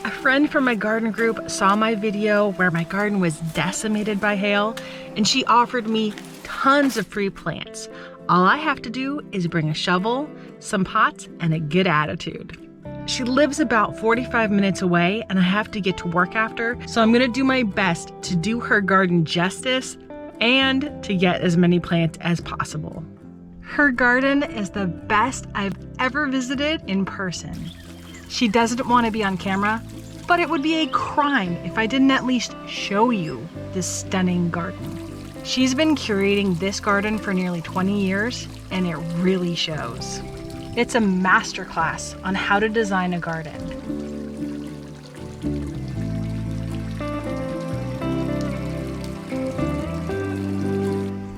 A friend from my garden group saw my video where my garden was decimated by hail, and she offered me tons of free plants. All I have to do is bring a shovel, some pots, and a good attitude. She lives about 45 minutes away, and I have to get to work after, so I'm gonna do my best to do her garden justice and to get as many plants as possible. Her garden is the best I've ever visited in person. She doesn't want to be on camera, but it would be a crime if I didn't at least show you this stunning garden. She's been curating this garden for nearly 20 years, and it really shows. It's a masterclass on how to design a garden.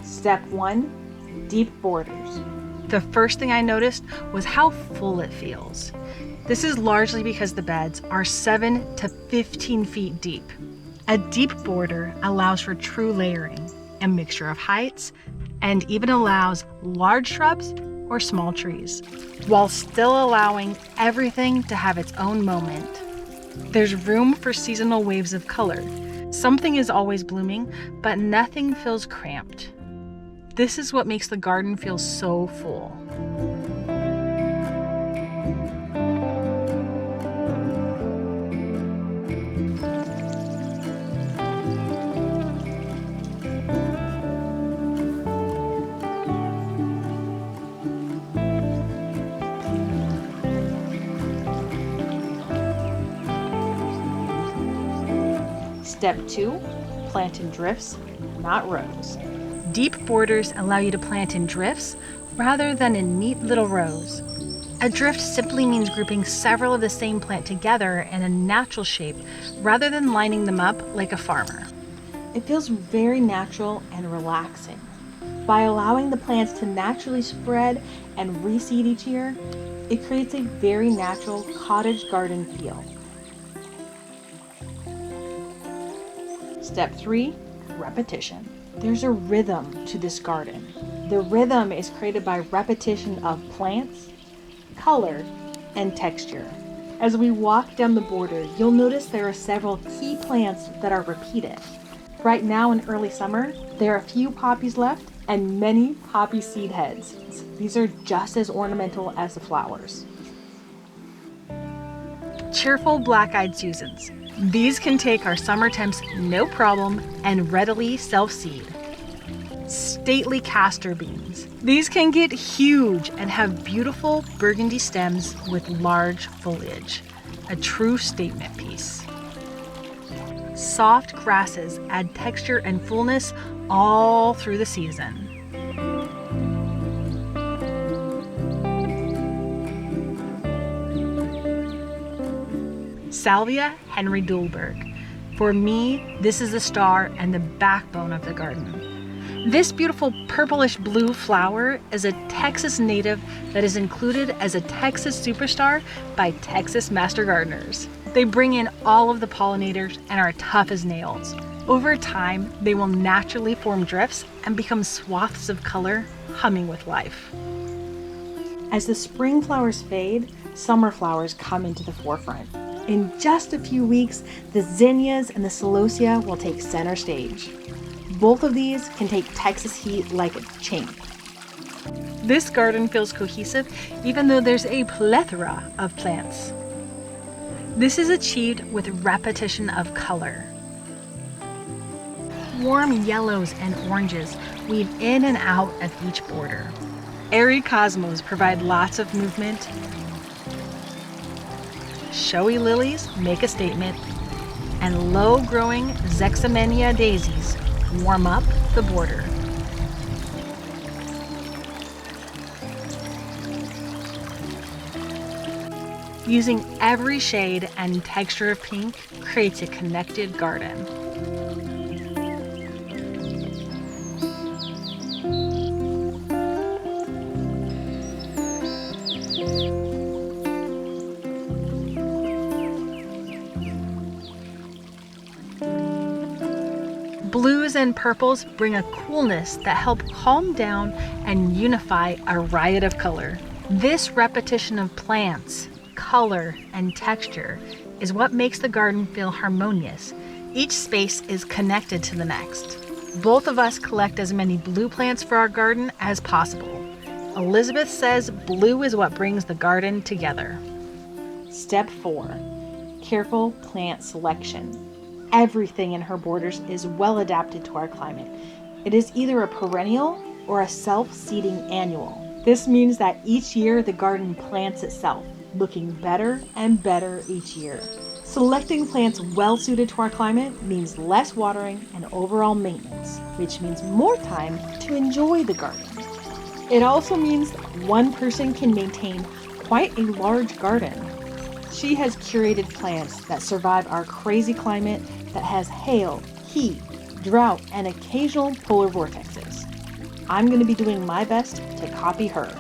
Step 1, deep borders. The first thing I noticed was how full it feels. This is largely because the beds are 7 to 15 feet deep. A deep border allows for true layering, a mixture of heights, and even allows large shrubs or small trees, while still allowing everything to have its own moment. There's room for seasonal waves of color. Something is always blooming, but nothing feels cramped. This is what makes the garden feel so full. Step 2, plant in drifts, not rows. Deep borders allow you to plant in drifts rather than in neat little rows. A drift simply means grouping several of the same plant together in a natural shape rather than lining them up like a farmer. It feels very natural and relaxing. By allowing the plants to naturally spread and reseed each year, it creates a very natural cottage garden feel. Step 3, repetition. There's a rhythm to this garden. The rhythm is created by repetition of plants, color, and texture. As we walk down the border, you'll notice there are several key plants that are repeated. Right now in early summer, there are a few poppies left and many poppy seed heads. These are just as ornamental as the flowers. Cheerful black-eyed Susans. These can take our summer temps no problem and readily self-seed. Stately castor beans. These can get huge and have beautiful burgundy stems with large foliage. A true statement piece. Soft grasses add texture and fullness all through the season. Salvia Henry Dulberg. For me, this is the star and the backbone of the garden. This beautiful purplish blue flower is a Texas native that is included as a Texas superstar by Texas Master Gardeners. They bring in all of the pollinators and are tough as nails. Over time, they will naturally form drifts and become swaths of color, humming with life. As the spring flowers fade, summer flowers come into the forefront. In just a few weeks, the zinnias and the celosia will take center stage. Both of these can take Texas heat like a champ. This garden feels cohesive even though there's a plethora of plants. This is achieved with repetition of color. Warm yellows and oranges weave in and out of each border. Airy cosmos provide lots of movement. Showy lilies make a statement, and low-growing Zexamenia daisies warm up the border. Using every shade and texture of pink creates a connected garden. Blues and purples bring a coolness that help calm down and unify a riot of color. This repetition of plants, color, and texture is what makes the garden feel harmonious. Each space is connected to the next. Both of us collect as many blue plants for our garden as possible. Elizabeth says blue is what brings the garden together. Step 4. Careful plant selection. Everything in her borders is well adapted to our climate. It is either a perennial or a self-seeding annual. This means that each year the garden plants itself, looking better and better each year. Selecting plants well suited to our climate means less watering and overall maintenance, which means more time to enjoy the garden. It also means one person can maintain quite a large garden. She has curated plants that survive our crazy climate that has hail, heat, drought, and occasional polar vortexes. I'm going to be doing my best to copy her.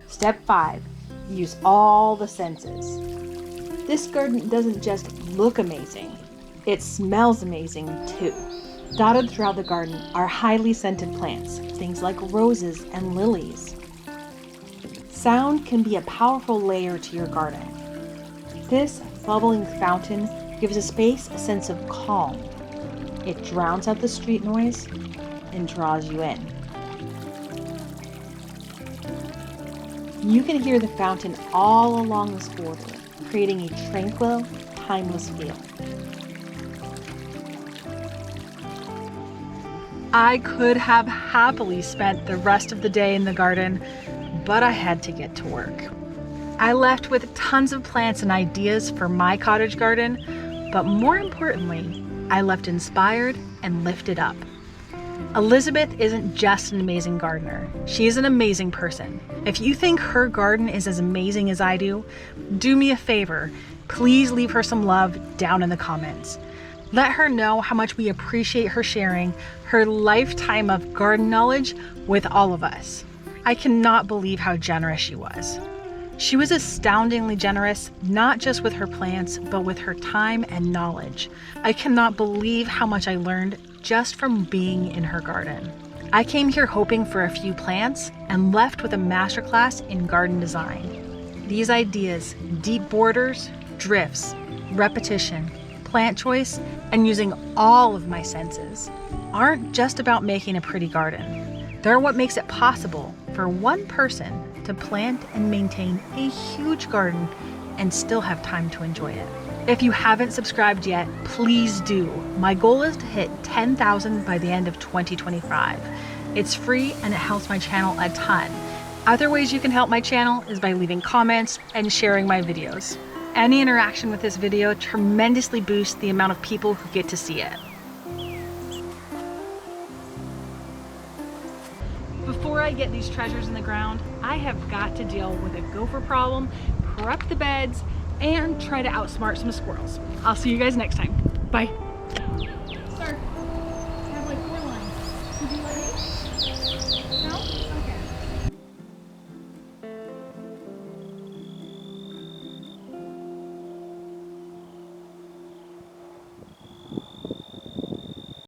Step 5. Use all the senses. This garden doesn't just look amazing, it smells amazing too. Dotted throughout the garden are highly scented plants, things like roses and lilies. Sound can be a powerful layer to your garden. This bubbling fountain gives a space a sense of calm. It drowns out the street noise and draws you in. You can hear the fountain all along this border, creating a tranquil, timeless feel. I could have happily spent the rest of the day in the garden, but I had to get to work. I left with tons of plants and ideas for my cottage garden, but more importantly, I left inspired and lifted up. Elizabeth isn't just an amazing gardener. She is an amazing person. If you think her garden is as amazing as I do me a favor. Please leave her some love down in the comments. Let her know how much we appreciate her sharing her lifetime of garden knowledge with all of us. I cannot believe how generous she was. She was astoundingly generous, not just with her plants, but with her time and knowledge. I cannot believe how much I learned just from being in her garden. I came here hoping for a few plants and left with a masterclass in garden design. These ideas, deep borders, drifts, repetition, plant choice, and using all of my senses, aren't just about making a pretty garden. They're what makes it possible for one person to plant and maintain a huge garden and still have time to enjoy it. If you haven't subscribed yet, please do. My goal is to hit 10,000 by the end of 2025. It's free and it helps my channel a ton. Other ways you can help my channel is by leaving comments and sharing my videos. Any interaction with this video tremendously boosts the amount of people who get to see it. Before I get these treasures in the ground, I have got to deal with a gopher problem, prep the beds, and try to outsmart some squirrels. I'll see you guys next time. Bye.